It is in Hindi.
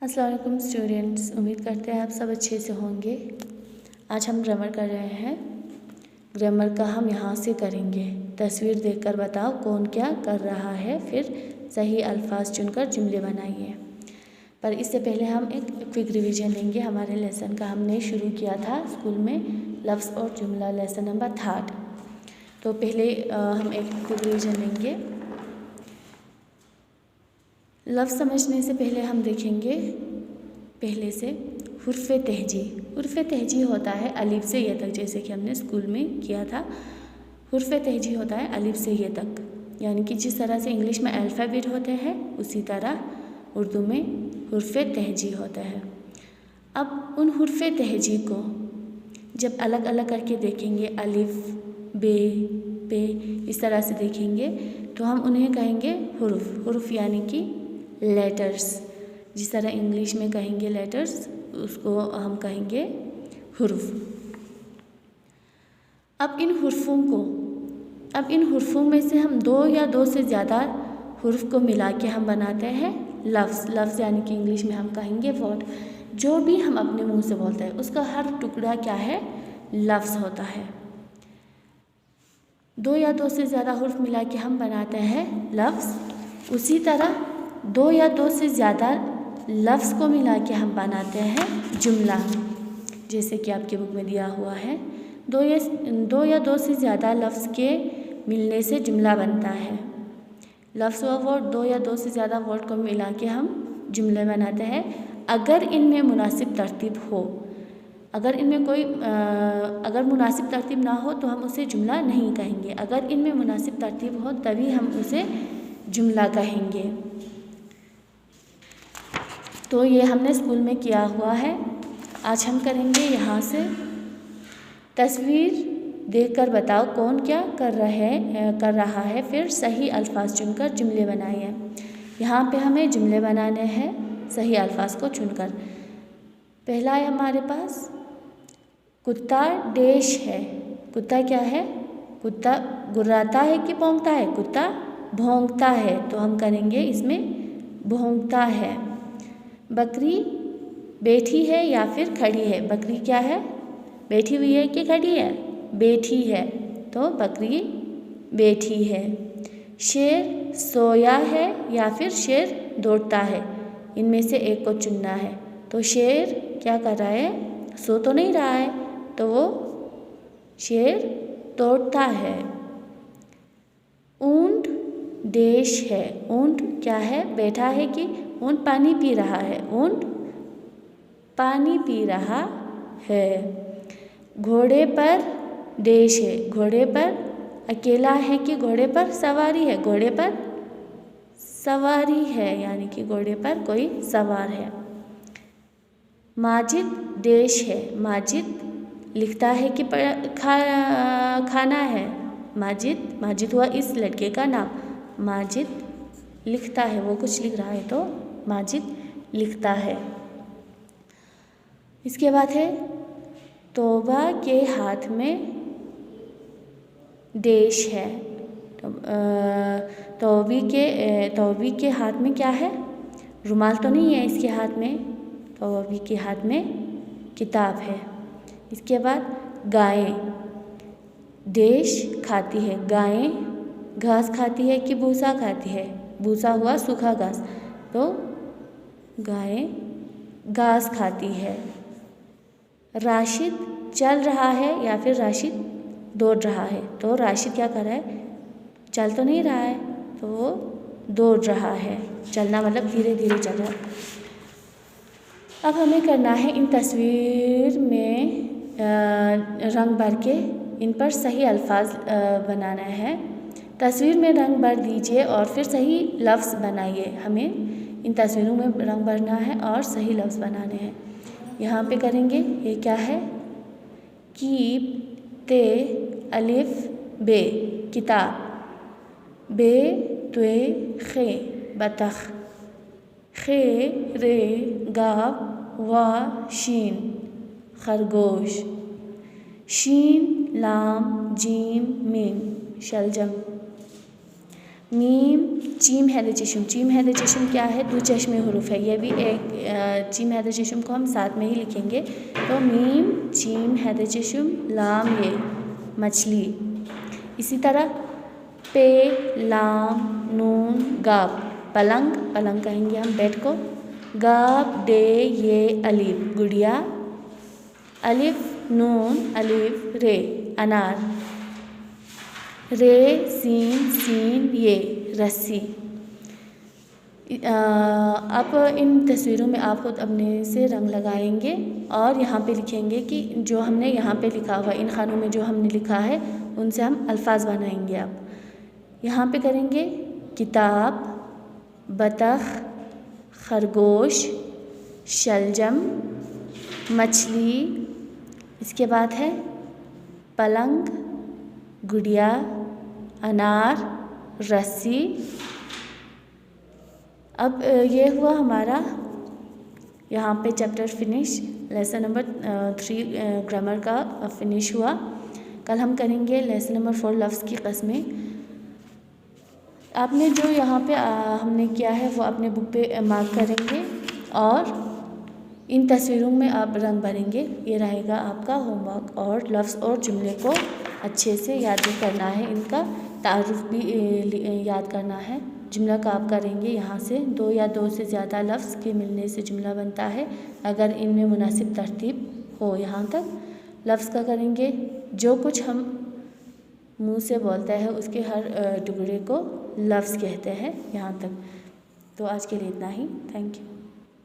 अस्सलाम वालेकुम स्टूडेंट्स, उम्मीद करते हैं आप सब अच्छे से होंगे। आज हम ग्रामर कर रहे हैं। ग्रामर का हम यहाँ से करेंगे। तस्वीर देखकर बताओ कौन क्या कर रहा है, फिर सही अल्फाज चुनकर जुमले बनाइए। पर इससे पहले हम एक क्विक रिवीजन लेंगे हमारे लेसन का। हमने शुरू किया था स्कूल में लफ्ज़ और जुमला, लेसन नंबर 3। तो पहले हम एक क्विक रिवीजन लेंगे। लफ्ज़ समझने से पहले हम देखेंगे पहले से हुर्फ़ तहजी। हुर्फ़ तहजी होता है अलिफ से ये तक, जैसे कि हमने स्कूल में किया था। हुर्फ़ तहजी होता है अलिफ से ये तक, यानी कि जिस तरह से इंग्लिश में अल्फ़ाबेट होते हैं उसी तरह उर्दू में हुर्फ़ तहजी होता है। अब उन हुर्फ़ तहजी को जब अलग अलग करके देखेंगे, अलिफ, बे, पे, इस तरह से देखेंगे तो हम उन्हें कहेंगे हुर्फ़। हुर्फ़ यानी कि लेटर्स। जिस तरह इंग्लिश में कहेंगे लेटर्स, उसको हम कहेंगे हुर्फ़। अब इन हुर्फ़ों में से हम 2 या 2 से ज़्यादा हुर्फ़ को मिला के हम बनाते हैं लफ्ज़। लफ्ज़ यानी कि इंग्लिश में हम कहेंगे वर्ड। जो भी हम अपने मुंह से बोलते हैं उसका हर टुकड़ा क्या है, लफ्ज़ होता है। 2 या 2 से ज़्यादा हुर्फ़ मिला के हम बनाते हैं लफ्ज़। उसी तरह 2 या 2 से ज़्यादा लफ्ज़ को मिला के हम बनाते हैं जुमला, जैसे कि आपकी बुक में दिया हुआ है। 2 या 2 से ज़्यादा लफ्ज़ के मिलने से जुमला बनता है। लफ्ज़ व वर्ड, 2 या 2 से ज़्यादा वर्ड को मिला के हम जुमले बनाते हैं अगर इनमें मुनासिब तरतीब हो। अगर इनमें कोई अगर मुनासिब तरतीब ना हो तो हम उसे जुमला नहीं कहेंगे। अगर इनमें मुनासिब तरतीब हो तभी हम उसे जुमला कहेंगे। तो ये हमने स्कूल में किया हुआ है। आज हम करेंगे यहाँ से। तस्वीर देखकर बताओ कौन क्या कर रहा है, फिर सही अल्फाज चुनकर जुमले बनाइए। यहाँ पे हमें जुमले बनाने हैं सही अल्फाज को चुनकर। पहला है हमारे पास कुत्ता डैश है। कुत्ता क्या है? कुत्ता गुर्राता है कि भौंकता है? कुत्ता भौंकता है, तो हम करेंगे इसमें भौंकता है। बकरी बैठी है या फिर खड़ी है? बकरी क्या है? बैठी हुई है कि खड़ी है? बैठी है, तो बकरी बैठी है। शेर सोया है या फिर शेर दौड़ता है? इनमें से एक को चुनना है। तो शेर क्या कर रहा है? सो तो नहीं रहा है, तो वो शेर दौड़ता है। ऊंट डैश है। ऊंट क्या है? बैठा है कि ऊंट पानी पी रहा है? ऊंट पानी पी रहा है। घोड़े पर डैश है। घोड़े पर अकेला है कि घोड़े पर सवारी है? घोड़े पर सवारी है, यानी कि घोड़े पर कोई सवार है। माजिद डैश है। माजिद लिखता है कि खाना है? माजिद हुआ इस लड़के का नाम। माजिद लिखता है, वो कुछ लिख रहा है तो माजिद लिखता है। इसके बाद है तौबा के हाथ में डैश है। तौबी के हाथ में क्या है? रुमाल तो नहीं है इसके हाथ में। तौबी के हाथ में किताब है। इसके बाद गायें डैश खाती है। गायें घास खाती है कि भूसा खाती है? भूसा हुआ सूखा घास, तो गायें घास खाती है। राशिद चल रहा है या फिर राशिद दौड़ रहा है? तो राशिद क्या कर रहा है? चल तो नहीं रहा है, तो वो दौड़ रहा है। चलना मतलब धीरे धीरे चल रहा है। अब हमें करना है इन तस्वीर में रंग भर के इन पर सही अल्फाज बनाना है। तस्वीर में रंग भर दीजिए और फिर सही लफ्ज़ बनाइए। हमें इन तस्वीरों में रंग भरना है और सही लफ्ज़ बनाने हैं। यहाँ पे करेंगे। ये क्या है? कीप ते अलिफ बे किताब। बे त्वे खे बतख। खे रे गाव वा शीन खरगोश। शीन लाम जीम मीम शलजम। मीम चीम हैद चशम। चीम हैद चशम क्या है? दो चश्मे हुरूफ है। ये भी एक चीम हैद चशम को हम साथ में ही लिखेंगे। तो मीम चीम हैद चशम लाम ये मछली। इसी तरह पे लाम नून गाब पलंग। पलंग कहेंगे हम बेड को। गाब डे ये अलिफ गुड़िया। अलिफ नून अलिफ रे अनार। रे सीन सीन ये रस्सी। अब इन तस्वीरों में आप खुद अपने से रंग लगाएंगे और यहाँ पे लिखेंगे कि जो हमने यहाँ पे लिखा हुआ, इन खानों में जो हमने लिखा है उनसे हम अल्फाज बनाएंगे। अब यहाँ पे करेंगे किताब, बतख, खरगोश, शलजम, मछली। इसके बाद है पलंग, गुड़िया, अनार, रस्सी। अब ये हुआ हमारा यहाँ पे chapter finish. Lesson number 3 grammar का फिनिश हुआ। कल हम करेंगे लेसन नंबर 4 लफ्ज़ की कस्में। आपने जो यहाँ पे हमने किया है वो अपने बुक पे मार्क करेंगे और इन तस्वीरों में आप रंग भरेंगे। ये रहेगा आपका होमवर्क। और लफ्ज़ और जुमले को अच्छे से याद भी करना है, इनका तारुफ भी याद करना है। जुमला का आप करेंगे यहाँ से 2 या 2 से ज़्यादा लफ्ज़ के मिलने से जुमला बनता है, अगर इनमें मुनासिब तरतीब हो। यहाँ तक लफ्ज़ का करेंगे, जो कुछ हम मुंह से बोलते हैं उसके हर टुकड़े को लफ्ज़ कहते हैं। यहाँ तक। तो आज के लिए इतना ही। Thank you.